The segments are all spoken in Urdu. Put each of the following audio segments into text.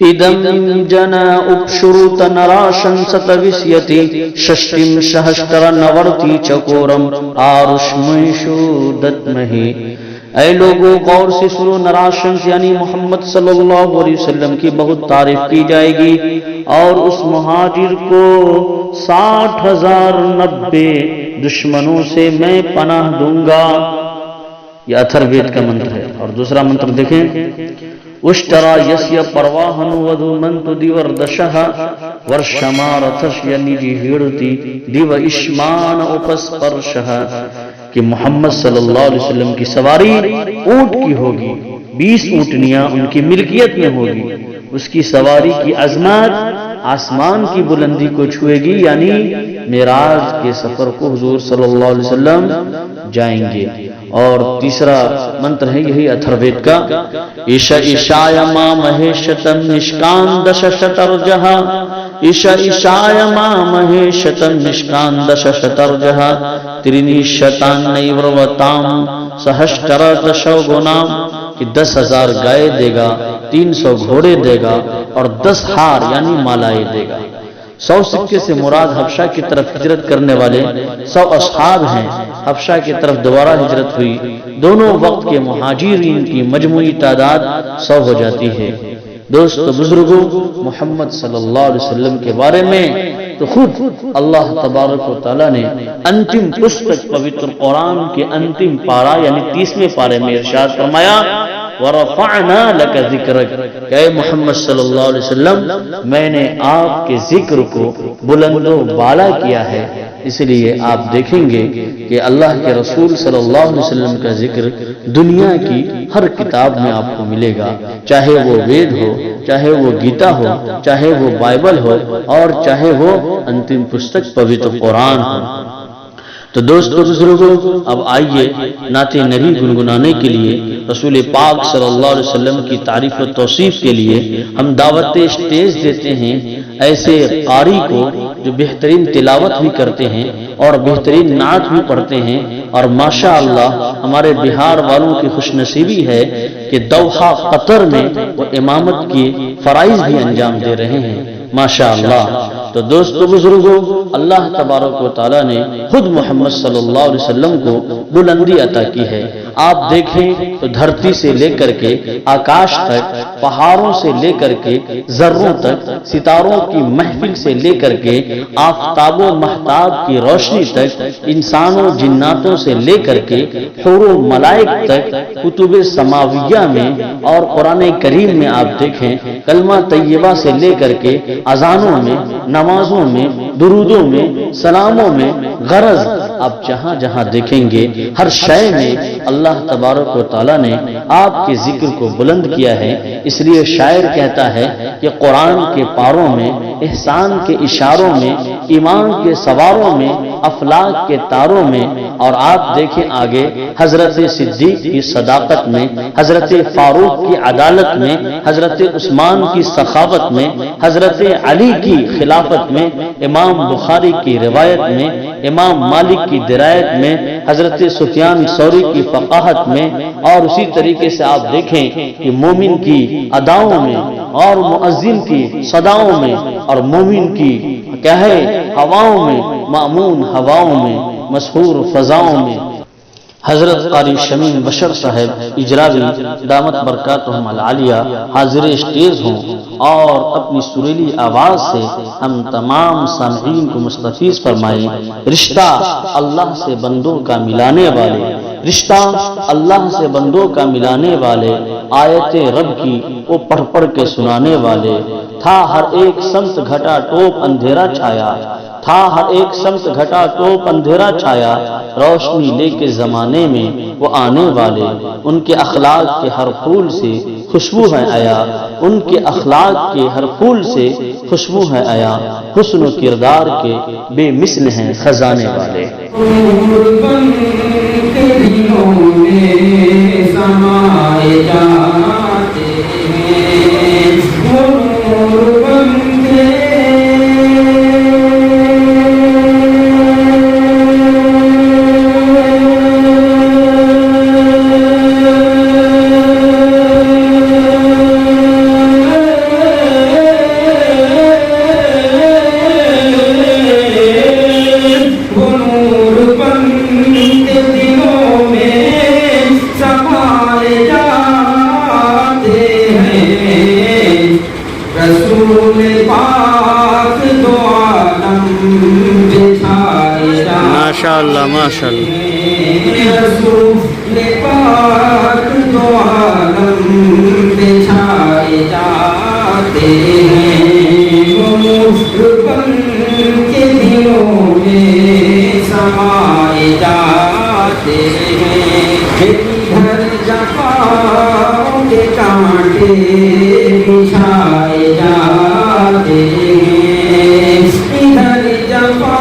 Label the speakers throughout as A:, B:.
A: idam jana upshuruta narashan satavisyati shashtim sahastara navarti chakoram arushmaishu datmahi. اے لوگوں غور سے سنو، نراشنس یعنی محمد صلی اللہ علیہ وسلم کی بہت تعریف کی جائے گی، اور اس مہاجر کو 60,090 دشمنوں سے میں پناہ دوں گا. یہ اتھر وید کا منتر ہے. اور دوسرا منتر دیکھیں، اشترا یسیا پرواہن ودو منتو دیوردشہ ورشمارتش یعنی جی ہیڑتی دیو اشمان اپس پرشہ، کہ محمد صلی اللہ علیہ وسلم کی سواری اونٹ کی ہوگی، 20 اونٹنیاں ان کی ملکیت میں ہوگی. اس کی سواری کی عظمت آسمان کی بلندی کو چھوئے گی، یعنی معراج کے سفر کو حضور صلی اللہ علیہ وسلم جائیں گے. اور تیسرا منتر ہے یہی اتھر وید کا، ایشا ایشایا ما مہیشتم نشکاندش شترجہا، ایشا ایشایا ما مہیشتم نشکاندش شترجہا ترینی شتان نیوروتام سہشترتشو گنام، کہ 10,000 گائے دے گا، 300 گھوڑے دے گا، اور 10 ہار یعنی مالائے دے گا. 100 سکے سے مراد حبشہ کی طرف ہجرت کرنے والے 100 اصحاب ہیں. حبشہ کی طرف دوبارہ ہجرت ہوئی، دونوں وقت کے مہاجرین کی مجموعی تعداد 100 ہو جاتی ہے. دوستو بزرگوں، محمد صلی اللہ علیہ وسلم کے بارے میں تو خود اللہ تبارک و تعالیٰ نے انتم پستک پوتر قرآن کے انتم پارا یعنی 30ویں پارے میں ارشاد فرمایا، وَرَفَعْنَا لَكَ ذِكْرَكَ، کہ اے محمد صلی اللہ علیہ وسلم میں نے آپ کے ذکر کو بلند و بالا کیا ہے. اس لیے آپ دیکھیں گے کہ اللہ کے رسول صلی اللہ علیہ وسلم کا ذکر دنیا کی ہر کتاب میں آپ کو ملے گا، چاہے وہ وید ہو، چاہے وہ گیتا ہو، چاہے وہ بائبل ہو، اور چاہے وہ انتم پستک پوتر قرآن ہو. تو دوستو بزرگوں، اب آئیے نعت نبی گنگنانے کے لیے رسول پاک صلی اللہ علیہ وسلم کی تعریف و توصیف کے لیے ہم دعوت اسٹیج دیتے ہیں ایسے قاری کو جو بہترین تلاوت بھی کرتے ہیں اور بہترین نعت بھی پڑھتے ہیں. اور ماشاءاللہ ہمارے بہار والوں کی خوش نصیبی ہے کہ دوحہ قطر میں وہ امامت کی فرائض بھی انجام دے رہے ہیں ماشاءاللہ. تو دوستو بزرگوں، اللہ تبارک و تعالیٰ نے خود محمد صلی اللہ علیہ وسلم کو بلندی عطا کی ہے. آپ دیکھیں تو دھرتی سے لے کر کے آکاش تک، پہاڑوں سے لے کر کے ذروں تک، ستاروں کی محفل سے لے کر کے آفتاب و مہتاب کی روشنی تک، انسانوں جناتوں سے لے کر کے حور و ملائک تک، کتب سماویہ میں اور قرآن کریم میں آپ دیکھیں کلمہ طیبہ سے لے کر کے اذانوں میں، نمازوں میں، درودوں میں، سلاموں میں، غرض آپ جہاں جہاں دیکھیں گے ہر شے میں اللہ تبارک و تعالیٰ نے آپ کے ذکر کو بلند کیا ہے. اس لیے شاعر کہتا ہے کہ قرآن کے پاروں میں، احسان کے اشاروں میں، ایمان کے سواروں میں، افلاک کے تاروں میں. اور آپ دیکھیں آگے حضرت صدیق کی صداقت میں، حضرت فاروق کی عدالت میں، حضرت عثمان کی سخاوت میں، حضرت علی کی خلافت میں، امام بخاری کی روایت میں، امام مالک کی درایت میں، حضرت سفیان ثوری کی فقاہت میں. اور اسی طریقے سے آپ دیکھیں کہ مومن کی اداؤں میں اور مؤذن کی صداؤں میں اور مومن کی کیا ہے ہواؤں میں، مامون ہواؤں میں، مسحور فضاؤں میں. حضرت قاری شمیم بشر صاحب اجراوی دامت برکاتہم العالیہ حاضر اسٹیج ہوں اور اپنی سریلی آواز سے ہم تمام سامعین کو مستفیض فرمائیں. رشتہ اللہ سے بندوں کا ملانے والے، رشتہ اللہ سے بندوں کا ملانے والے، آیت رب کی وہ پڑھ پڑھ کے سنانے والے. تھا ہر ایک سمت گھٹا ٹوپ اندھیرا چھایا، تھا ہر ایک سمت گھٹا ٹوپ اندھیرا چھایا، روشنی لے کے زمانے میں وہ آنے والے. ان کے اخلاق کے ہر پھول سے خوشبو ہے آیا، ان کے اخلاق کے ہر پھول سے خوشبو ہے آیا، حسن و کردار کے بے مثل ہیں خزانے والے. ماشاءاللہ ماشاءاللہ.
B: رسول پاک دو عالم بچھائے جاتے ہیں، وہ نور بن کے دلوں میں سمائے جاتے ہیں. ادھر جفاؤں کے کانٹے بچھائے جاتے ہیں، ادھر جفا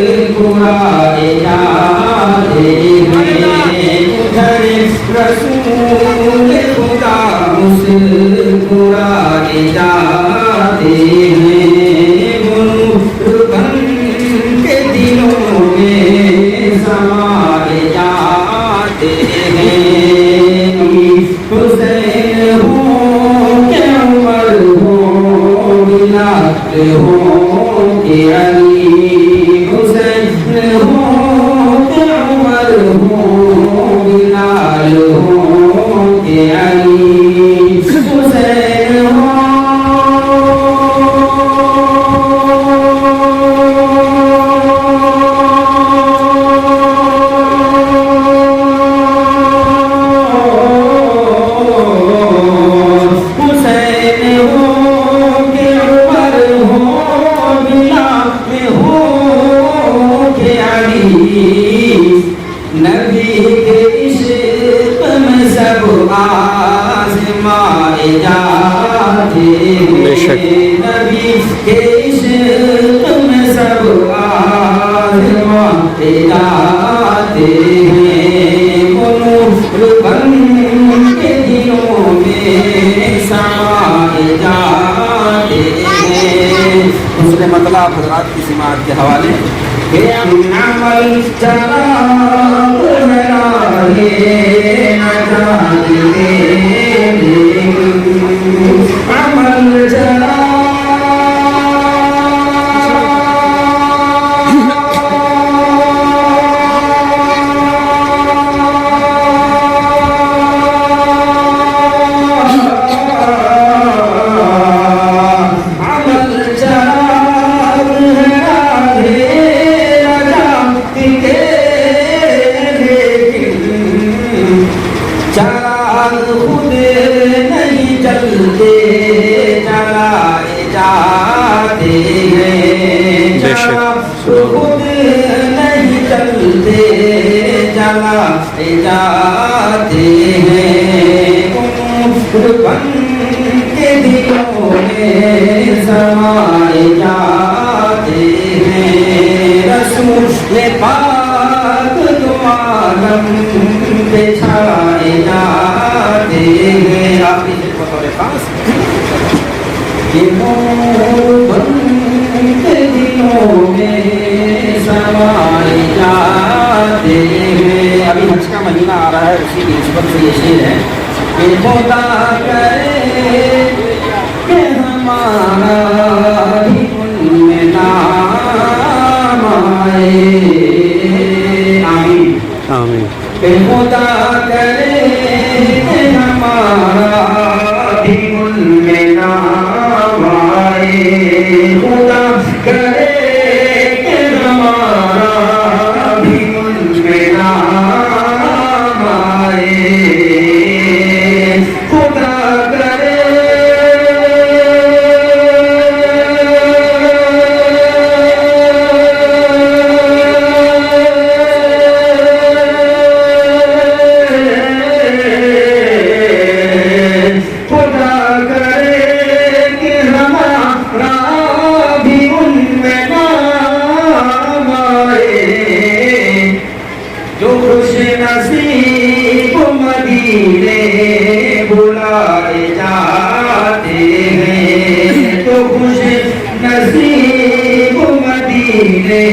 B: مسکرائے جاتے ہیں، ادھر رسول خدا مسکرائے جاتے ہیں، وہ نور بن کے دلوں میں سمائے جاتے ہیں. حسین ہو کہ عمر ہو، بلال ہو کہ علی، حسین ہو کہ عمر ہو، بلال ہو کہ علی، حسین ہو نبی کے عشق میں سب آزمائے جاتے ہیں، نبی کے عشق میں سب آزمائے جاتے ہیں، وہ نور بن کے دلوں میں سمائے جاتے ہیں. دوسرے مطلب حضرات کی سماعت کے حوالے کہ عمل چراغ راہے نہ جانتے، عمل چراغ چراغ خود نہیں جلتے جلائے جاتے ہیں، چراغ خود نہیں جلتے جلائے جاتے ہیں، نور بن کے دلوں میں سمائے جاتے ہیں. رسول پاک دو عالم بچھائے جاتے ہیں. آپ کی بطور خاص کہ نور بن کے دلوں میں سمائے جاتے ہیں. ابھی حج کا مہینہ آ رہا ہے، اسی کی نسبت سے یہ شعر ہے کہ خدا کرے کہ ہمارا بھی ان میں نام آئے. آمین آمین. کہ خدا کرے کہ ہمارا بھی ان میں نام آئے، خدا کرے کہ ہمارا بھی ان میں نام آئے، خدا کرے نصیب مدینے بلائے جاتے ہیں، تو خوش نصیب مدینے